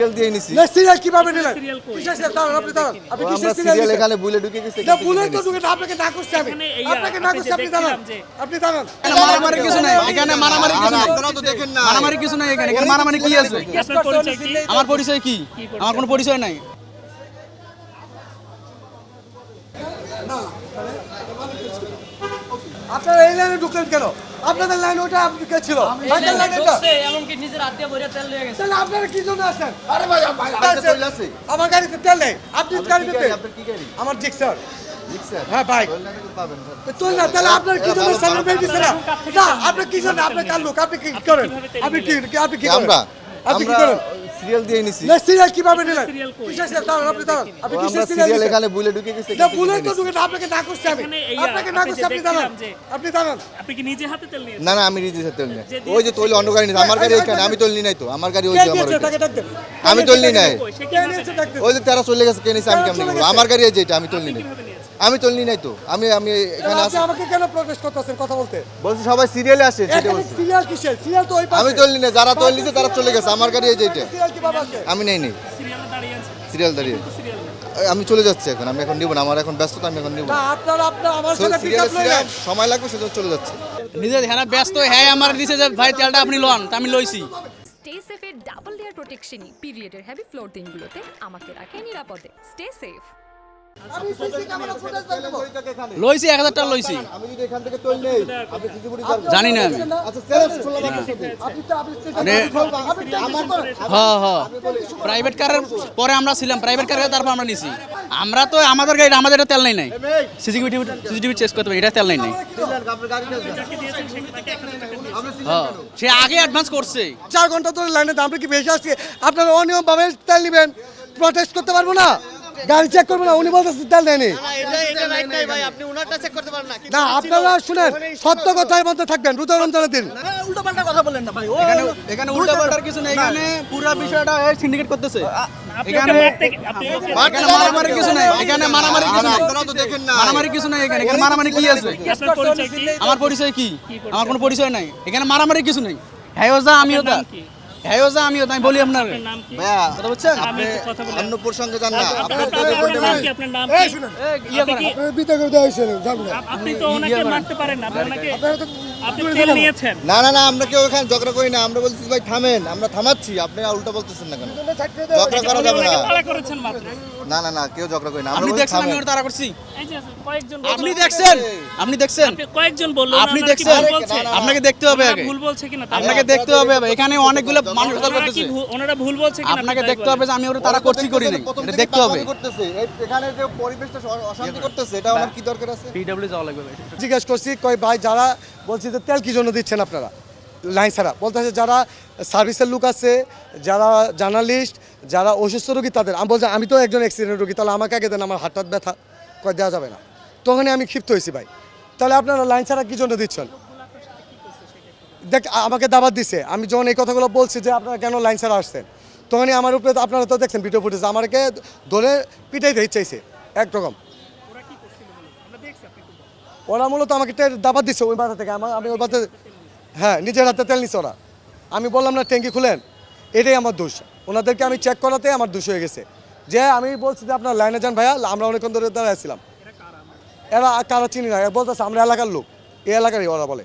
Serial দিয়ে নিছি। না সিরিয়াল কিভাবে নিলেন? কিসের সিরিয়াল? দাঁড়ান আপনি দাঁড়ান। আপনি কিসের সিরিয়াল সিরিয়াল এখানে বুলে ঢুকে গেছে। না বুলে তো ঢুকে না, আপনাকে না করছি আমি। আপনাকে না করছি, আপনি দাঁড়ান। আপনি দাঁড়ান। মারামারি কিছু নাই এখানে, মারামারি কিছু নাই। আপনারা তো দেখেন না। মারামারি কিছু নাই এখানে। এখানে মারামারি কি আছে? আমার পরিচয় কি? আমার কোনো পরিচয় নাই। আপনারা এই লাইনে ঢুকলেন কেন? আপনাদের লাইন ওটা আপনি কে ছিল? ভাইদের লাইন এটা। এমনকি নিজের হাত দিয়ে ভরে তেল নিয়ে গেছে। তাহলে আপনারা কি জন্য আসেন? আরে ভাই গাড়িতে তেল আছে। আমার গাড়িতে তেল নেই। আপনি গাড়িতে তেল। আপনার কি গাড়ি? আমার জিক্সার। জিক্সার। হ্যাঁ ভাই। তেল না তো পাবেন স্যার। তুল না, তাহলে আপনার কি জন্য সামনে বের দিছেন না? না, আপনি কি জন্য? আপনি কার লোক? আপনি কি করেন? আপনি কি করেন? আপনি কি করেন? সিরিয়াল দিয়ে নিছি। না সিরিয়াল কিভাবে নিলেন? কিসের সিরিয়াল? দাঁড়ান আপনি দাঁড়ান। আপনি কিসের সিরিয়াল? সিরিয়াল এখানে বুলে ঢুকে গেছে। না বুলে তো ঢুকে না, আপনাকে না করছি আমি। আপনাকে না করছি, আপনি দাঁড়ান। আপনি দাঁড়ান। আপনি কি নিজে হাতে তেল নিয়েছেন? না না আমি নিজে তেল নেই। ওই যে তৈল অন্য গাড়ি নিছে। আমার গাড়ি এখানে, আমি তৈল নি নাই তো। আমার গাড়ি ওই কে যে আমার। দিয়েছে? তাকে ডাক দেন। আমি তৈল নি নাই। কে দিয়েছে? ডাক দেন। ওই যে তারা চলে গেছে, কে নিছে আমি কেমনে বলবো? আমার গাড়ি এই যে এটা, আমি তৈল নি নাই। আমি তৈল নি নাই তো। আমি এখানে আপনি আছি। আমাকে কেন প্রটেস্ট করতেছেন? কথা বলতে। বলছি সবাই সিরিয়ালে আসে সেটা এখানে বলছি। সিরিয়াল কিসের? সিরিয়াল তো ওই পাশে। আমি তৈল নি নাই। যারা তৈল নিছে তারা চলে গেছে। আমার গাড়ি এই যে এটা। সিরিয়াল কিভাবে আসে? আমি নেই নেই। সিরিয়ালে দাঁড়িয়ে আছেন। সিরিয়াল দাঁড়িয়ে। আমি চলে যাচ্ছি এখন। আমি এখন নিব না। আমার এখন ব্যস্ততা, আমি এখন নিব না না। আপনারা আমার সাথে পিক সিরিয়ালে আপ লইলেন। সময় লাগবে সেজন্য চলে যাচ্ছে। নিজের হ্যাঁ ব্যস্ত হ্যাঁ আমার দিছে যে ভাই তেলটা আপনি লন, তা আমি লইছি। স্টে সেফের ডাবল লেয়ার প্রোটেকশনই পিরিয়ডের হেভি ফ্লোর দিনগুলোতে আমাকে রাখে নিরাপদে। Stay safe. আমি সিসি ক্যামেরা ফুটেজ বের করব। লইছি 1000 টাকা লইছি। আমি যদি এখান থেকে তৈল নেই, আপনি সিকিউরিটি যাবেন। জানি না আমি। আচ্ছা সেলস চলে আপনার সাথে। হ্যাঁ হ্যাঁ প্রাইভেট কারের পরে আমরা ছিলাম, প্রাইভেট কারে তারপর আমরা নিছি। আমরা তো আমাদের গাড়ি, আমাদের এটা তেল নাই। সিসিটিভি চেক করতে হবে, এটা তেল নাই। আপনার গাড়ি আছে। হ্যাঁ সে আগে অ্যাডভান্স করছে। 4 ঘন্টা ধরে লাইনে দাম কি বেশি আসছে? আপনারা অনিয়ম ভাবে তেল নেবেন, প্রটেস্ট করতে পারবো না, গাড়ি চেক করবো না। উনি বলতেছে তেল নেয়নি। না আপনারা শুনেন, সত্য কথার মধ্যে থাকবেন, রুদ্র রমজানের দিন। উল্টোপাল্টা কথা বলেন না ভাই। এখানে উল্টা পাল্টার কিছু নেই। এখানে পুরো বিষয়টা সিন্ডিকেট করতেছে। এখানে এখানে মারামারি কিছু নাই। এখানে মারামারি কিছু নাই। আপনারা তো দেখেন না। মারামারি কিছু নাই এখানে। এখানে মারামারি কি আছে? আপনার পরিচয় কি? আমার পরিচয় কি? আমার কোনো পরিচয় নাই। এখানে মারামারি কিছু নাই। হ্যাঁ ওজা আমিও তা। হ্যাঁ ওজা আমিও তাই বলি আপনার। আপনার নাম কি? ভাইয়া কথা বুঝছেন? আমি একটু কথা বলি। অন্য প্রসঙ্গে যান না। আপনার নাম কি? আপনার নাম এই কি? শুনেন, ইয়ে করে আপনারা বিতর্ক দেওয়া হয়েছে জানেন না। আপনি তো ওনাকে মারতে পারেন না। আপনি ওনাকে আপনারা তো আপনি তেল নিয়েছেন। না না না, আমরা কেউ এখানে ঝগড়া করি না। আমরা বলছি ভাই থামেন, আমরা থামাচ্ছি। আপনি উল্টা বলতেছেন না কেন? ঝগড়া করা যাবে না। ওনাকে তাড়া করেছেন মাত্র। না না না, কেউ ঝগড়া করি না। আমরা আপনি বলছি দেখছেন আমি থামেন। ওর তারা করছি? এই যে কয়েকজন আপনি দেখছেন? আপনি দেখছেন? আপনি কয়েকজন বললো আপনি ওনারা কি দেখছেন? ভুল বলছে? আপনাকে দেখতে হবে ওনারা আগে। ভুল বলছে কিনা তা আপনাকে দেখতে হবে। এখানে অনেকগুলো মানুষ হত্যা ওনারা কি করতেছে। ওনারা ভুল বলছে কিনা আপনাকে তাই দেখতে বলেন। হবে যে আমি ওর তারা করছি করি নাই। প্রথম এটা থেকে দেখতে হবে। পাগলামি করতেছে। এখানে যে পরিবেশটা অশান্তি করতেছে, এটা আমার কি দরকার আছে? পিডব্লিউ যাওয়া লাগবে ভাই। জিজ্ঞেস করছি, কই ভাই যারা বলছি যে তেল কি জন্য দিচ্ছেন আপনারা লাইন ছাড়া? বলতেছে যারা সার্ভিসের লোক আছে, যারা জার্নালিস্ট, যারা অসুস্থ রোগী তাদের। আমি বলছি আমি তো একজন অ্যাক্সিডেন্ট রোগী, তাহলে আমাকে আগে দেন, আমার হাত টাত ব্যথা, কয় দেওয়া যাবে না। তখনই আমি ক্ষিপ্ত হয়েছি ভাই, তাহলে আপনারা লাইন ছাড়া কি জন্য দিচ্ছেন? দেখ আমাকে দাবাত দিছে। আমি যখন এই কথাগুলো বলছি যে আপনারা কেন লাইন ছাড়া আসছেন, তখনই আমার উপরে তো আপনারা তো দেখছেন ভিডিও ফুটেজ, আমাকে ধরে পিটাইতে চাইছে একরকম। ওরা মূলত আমাকে দাবাত দিচ্ছে ওই বাধা থেকে। আমি ওই বাধা, হ্যাঁ নিজের হাতে তেল নিচ্ছে ওরা। আমি বললাম না ট্যাঙ্কি খুলেন, এটাই আমার দোষ। ওনাদেরকে আমি চেক করাতে আমার দোষ হয়ে গেছে। যে আমি বলছি যে আপনার লাইনে যান ভাইয়া, আমরা অনেকক্ষণ ধরে দাঁড়াইছিলাম। এরা কারা চিনি না, বলতেছে আমরা এলাকার লোক, এই এলাকারই ওরা বলে।